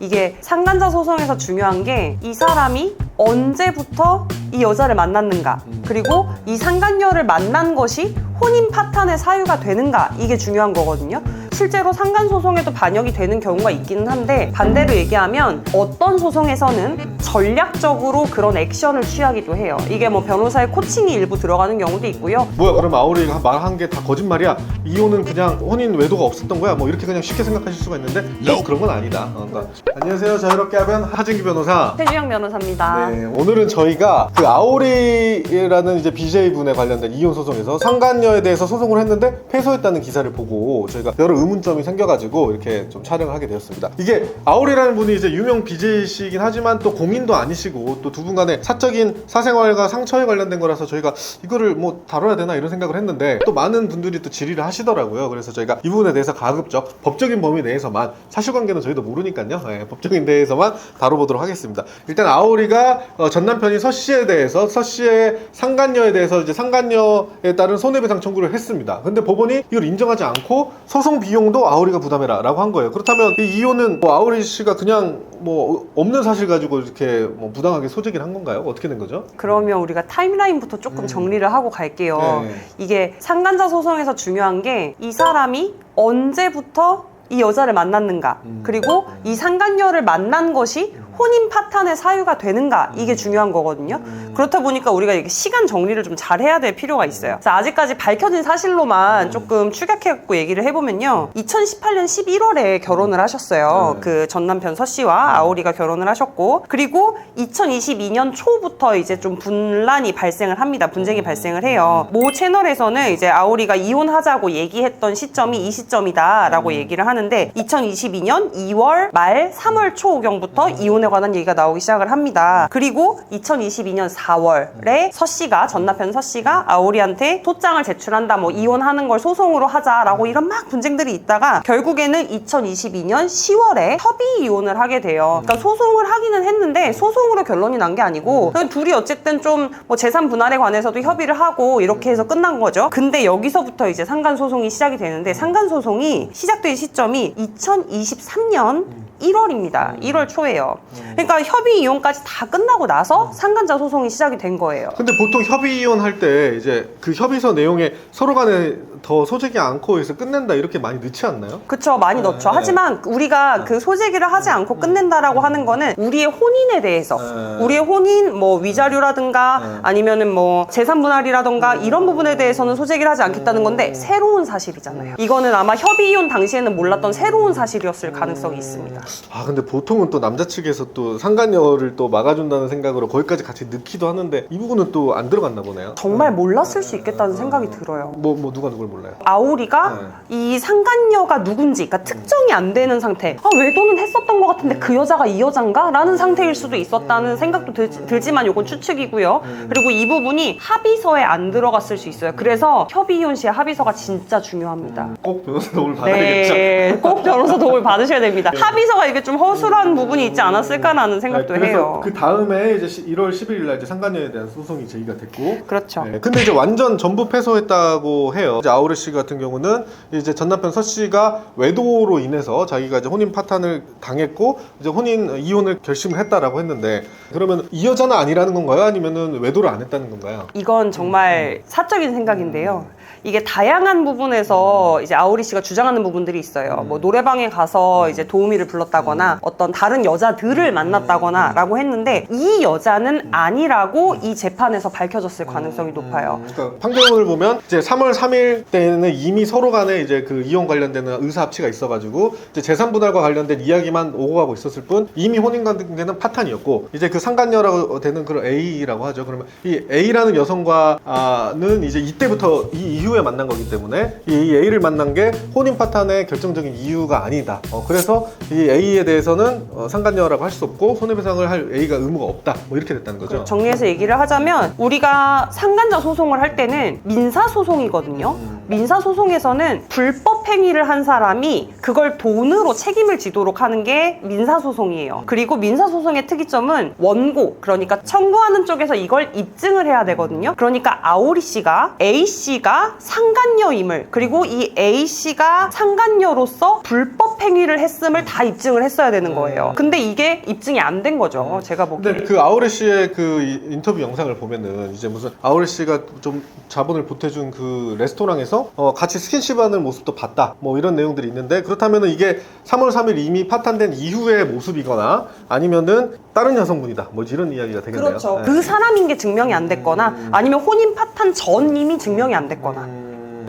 이게 상간자 소송에서 중요한 게 이 사람이 언제부터 이 여자를 만났는가, 그리고 이 상간녀를 만난 것이 혼인 파탄의 사유가 되는가, 이게 중요한 거거든요. 실제로 상간 소송에도 반영이 되는 경우가 있기는 한데, 반대로 얘기하면 어떤 소송에서는 전략적으로 그런 액션을 취하기도 해요. 이게 뭐 변호사의 코칭이 일부 들어가는 경우도 있고요. 뭐야, 그럼 아우리가 말한 게 다 거짓말이야? 이혼은 그냥 혼인 외도가 없었던 거야? 뭐 이렇게 그냥 쉽게 생각하실 수가 있는데 꼭 그런 건 아니다. 그러니까 안녕하세요, 자유롭게 하면 하진기 변호사 최주영 변호사입니다. 네, 오늘은 저희가 그 아오리라는 이제 BJ분에 관련된 이혼 소송에서 상간녀에 대해서 소송을 했는데 패소했다는 기사를 보고 저희가 여러 의문점이 생겨가지고 이렇게 좀 촬영을 하게 되었습니다. 이게 아오리라는 분이 이제 유명 BJ시긴 하지만 또 공인도 아니시고 또 두 분 간의 사적인 사생활과 상처에 관련된 거라서 저희가 이거를 뭐 다뤄야 되나 이런 생각을 했는데, 또 많은 분들이 또 질의를 하시더라고요. 그래서 저희가 이 부분에 대해서 가급적 법적인 범위 내에서만, 사실관계는 저희도 모르니까요, 네, 법적인 데에서만 다뤄보도록 하겠습니다. 일단 아오리가 전 남편인 서 씨에 대해서, 서 씨의 상간녀에 대해서 이제 상간녀에 따른 손해배상 청구를 했습니다. 근데 법원이 이걸 인정하지 않고 소송 비용도 아오리가 부담해라 라고 한 거예요. 그렇다면 이 이혼은 뭐 아오리 씨가 그냥 뭐 없는 사실 가지고 이렇게 뭐 부당하게 소재기를 한 건가요? 어떻게 된 거죠? 그러면 우리가 타임라인부터 조금 정리를 하고 갈게요. 네. 이게 상간자 소송에서 중요한 게 이 사람이 언제부터 이 여자를 만났는가, 그리고 이 상간녀를 만난 것이 혼인 파탄의 사유가 되는가, 이게 중요한 거거든요. 그렇다 보니까 우리가 이렇게 시간 정리를 좀 잘 해야 될 필요가 있어요. 자, 아직까지 밝혀진 사실로만 조금 추격해갖고 얘기를 해보면요, 2018년 11월에 결혼을 하셨어요. 그 전 남편 서 씨와 아오리가 결혼을 하셨고, 그리고 2022년 초부터 이제 좀 분란이 발생을 합니다. 분쟁이 발생을 해요. 모 채널에서는 이제 아오리가 이혼하자고 얘기했던 시점이 이 시점이다 라고 얘기를 하는데, 2022년 2월 말 3월 초경부터 이혼에 관한 얘기가 나오기 시작을 합니다. 그리고 2022년 4월에 서 씨가, 전 남편 서 씨가 아오리한테 소장을 제출한다, 뭐 이혼하는 걸 소송으로 하자라고 이런 막 분쟁들이 있다가 결국에는 2022년 10월에 협의 이혼을 하게 돼요. 그러니까 소송을 하기는 했는데 소송으로 결론이 난 게 아니고 그냥 둘이 어쨌든 좀 뭐 재산 분할에 관해서도 협의를 하고 이렇게 해서 끝난 거죠. 근데 여기서부터 이제 상간 소송이 시작이 되는데, 상간 소송이 시작된 시점이 2023년 1월입니다. 1월 초예요. 그러니까 협의 이혼까지 다 끝나고 나서 상간자 소송이 시작이 된 거예요. 근데 보통 협의 이혼할 때 이제 그 협의서 내용에 서로 간에 더 소재기 않고 해서 끝낸다 이렇게 많이 넣지 않나요? 그쵸, 많이 넣죠. 하지만 우리가 그 소재기를 하지 않고 끝낸다라고 하는 거는 우리의 혼인에 대해서, 우리의 혼인 뭐 위자료라든가 아니면은 뭐 재산 분할이라든가 이런 부분에 대해서는 소재기를 하지 않겠다는 건데, 새로운 사실이잖아요. 이거는 아마 협의 이혼 당시에는 몰랐던 새로운 사실이었을 가능성이 있습니다. 아, 근데 보통은 또 남자 측에서 또 상간녀를 또 막아준다는 생각으로 거기까지 같이 넣기도 하는데 이 부분은 또 안 들어갔나 보네요. 정말 몰랐을 수 있겠다는 생각이 들어요. 뭐 누가 누굴 몰라요? 아오리가 이 상간녀가 누군지, 그러니까 특정이 안 되는 상태, 외도는 했었던 것 같은데 그 여자가 이 여잔가? 라는 상태일 수도 있었다는 생각도 들지만 이건 추측이고요. 그리고 이 부분이 합의서에 안 들어갔을 수 있어요. 그래서 협의 이혼 시에 합의서가 진짜 중요합니다. 꼭 변호사 도움을 받아야겠죠? 네, 꼭 변호사 도움을 받으셔야 됩니다. 합의서가 이게 좀 허술한 부분이 있지 않았을까라는 생각도 그래서 해요. 그 다음에 이제 1월 11일 날 이제 상간녀에 대한 소송이 제기가 됐고, 그렇죠. 네, 근데 이제 완전 전부 패소했다고 해요. 이제 아우리 씨 같은 경우는 이제 전 남편 서 씨가 외도로 인해서 자기가 이제 혼인 파탄을 당했고 이제 이혼을 결심을 했다라고 했는데, 그러면 이 여자는 아니라는 건가요? 아니면은 외도를 안 했다는 건가요? 이건 정말 사적인 생각인데요. 이게 다양한 부분에서 이제 아오리 씨가 주장하는 부분들이 있어요. 뭐 노래방에 가서 이제 도우미를 불렀다거나 어떤 다른 여자들을 만났다거나 라고 했는데, 이 여자는 아니라고 이 재판에서 밝혀졌을 가능성이 높아요. 그러니까 판결문을 보면 이제 3월 3일 때는 이미 서로 간에 이제 그 이혼 관련되는 의사 합치가 있어가지고 이제 재산 분할과 관련된 이야기만 오고 가고 있었을 뿐, 이미 혼인 관계는 파탄이었고, 이제 그 상간녀라고 되는 그런 A라고 하죠. 그러면 이 A라는 여성과는 이제 이때부터 이 이후에 만난 거기 때문에 이 A를 만난 게 혼인 파탄의 결정적인 이유가 아니다. 그래서 이 A에 대해서는 상간녀라고 할 수 없고 손해배상을 할 A가 의무가 없다. 뭐 이렇게 됐다는 거죠. 정리해서 얘기를 하자면, 우리가 상간자 소송을 할 때는 민사 소송이거든요. 민사소송에서는 불법 행위를 한 사람이 그걸 돈으로 책임을 지도록 하는 게 민사소송이에요. 그리고 민사소송의 특이점은 원고, 그러니까 청구하는 쪽에서 이걸 입증을 해야 되거든요. 그러니까 아오리 씨가 A씨가 상간녀임을, 그리고 이 A씨가 상간녀로서 불법 행위를 했음을 다 입증을 했어야 되는 거예요. 근데 이게 입증이 안 된 거죠. 제가 보기에. 근데 그 아오레 씨의 그 인터뷰 영상을 보면은 이제 무슨 아오레 씨가 좀 자본을 보태준 그 레스토랑에서 같이 스킨십하는 모습도 봤다, 뭐 이런 내용들이 있는데, 그렇다면은 이게 3월 3일 이미 파탄된 이후의 모습이거나 아니면은 다른 여성분이다, 뭐 이런 이야기가 되겠네요. 그렇죠. 네. 그 사람인 게 증명이 안 됐거나 아니면 혼인 파탄 전임이 증명이 안 됐거나.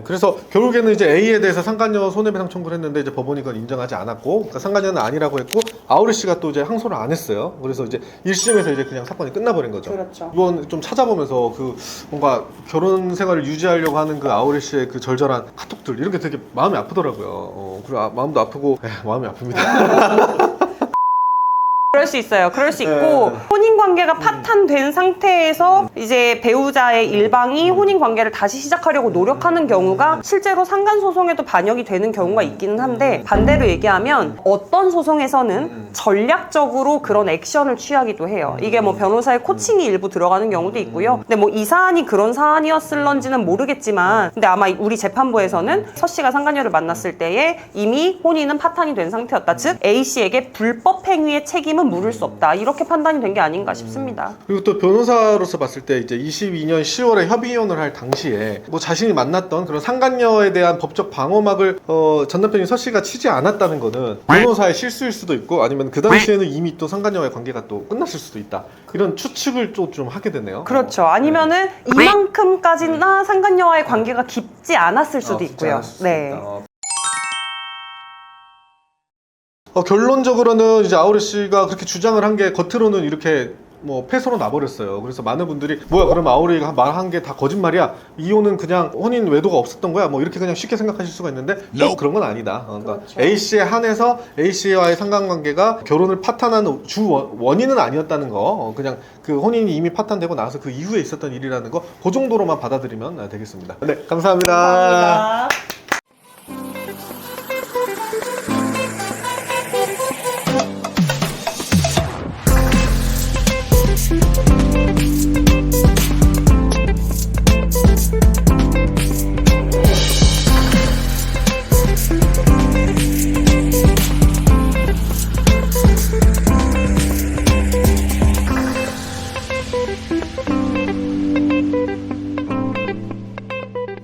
그래서 결국에는 이제 A에 대해서 상간녀 손해배상 청구를 했는데 이제 법원이 그건 인정하지 않았고, 그러니까 상간녀는 아니라고 했고, 아오리 씨가 또 이제 항소를 안 했어요. 그래서 이제 1심에서 이제 그냥 사건이 끝나버린 거죠. 그렇죠. 이번 좀 찾아보면서 그 뭔가 결혼 생활을 유지하려고 하는 그 아오리 씨의 그 절절한 카톡들, 이런 게 되게 마음이 아프더라고요. 그리고 마음도 아프고 마음이 아픕니다. 그럴 수 있어요. 그럴 수 있고, 네. 혼인 관계가 파탄된 상태에서 이제 배우자의 일방이 혼인 관계를 다시 시작하려고 노력하는 경우가 실제로 상간 소송에도 반영이 되는 경우가 있기는 한데, 반대로 얘기하면 어떤 소송에서는 전략적으로 그런 액션을 취하기도 해요. 이게 뭐 변호사의 코칭이 일부 들어가는 경우도 있고요. 근데 뭐 이 사안이 그런 사안이었을런지는 모르겠지만, 근데 아마 우리 재판부에서는 서 씨가 상간녀를 만났을 때에 이미 혼인은 파탄이 된 상태였다. 즉 A 씨에게 불법 행위의 책임은 물을 수 없다. 이렇게 판단이 된 게 아닌가 싶습니다. 그리고 또 변호사로서 봤을 때 이제 22년 10월에 협의혼을 할 당시에 뭐 자신이 만났던 그런 상간녀에 대한 법적 방어막을 전 남편인 서 씨가 치지 않았다는 거는 변호사의 실수일 수도 있고, 아니면 그 당시에는 이미 또 상간녀와의 관계가 또 끝났을 수도 있다, 이런 추측을 좀 하게 되네요. 그렇죠. 아니면은 이만큼까지나 상간녀와의 관계가 깊지 않았을 수도 깊지 있고요. 않았을 수도 네. 있다. 결론적으로는 이제 아오레 씨가 그렇게 주장을 한 게 겉으로는 이렇게 뭐 패소로 나버렸어요. 그래서 많은 분들이 뭐야, 그럼 아오레가 말한 게 다 거짓말이야, 이혼은 그냥 혼인 외도가 없었던 거야, 뭐 이렇게 그냥 쉽게 생각하실 수가 있는데 꼭 그런 건 아니다. 그러니까 그렇죠. A씨에 한해서 A씨와의 상관관계가 결혼을 파탄한 주 원인은 아니었다는 거, 그냥 그 혼인이 이미 파탄되고 나서 그 이후에 있었던 일이라는 거, 그 정도로만 받아들이면 되겠습니다. 네, 감사합니다. 감사합니다.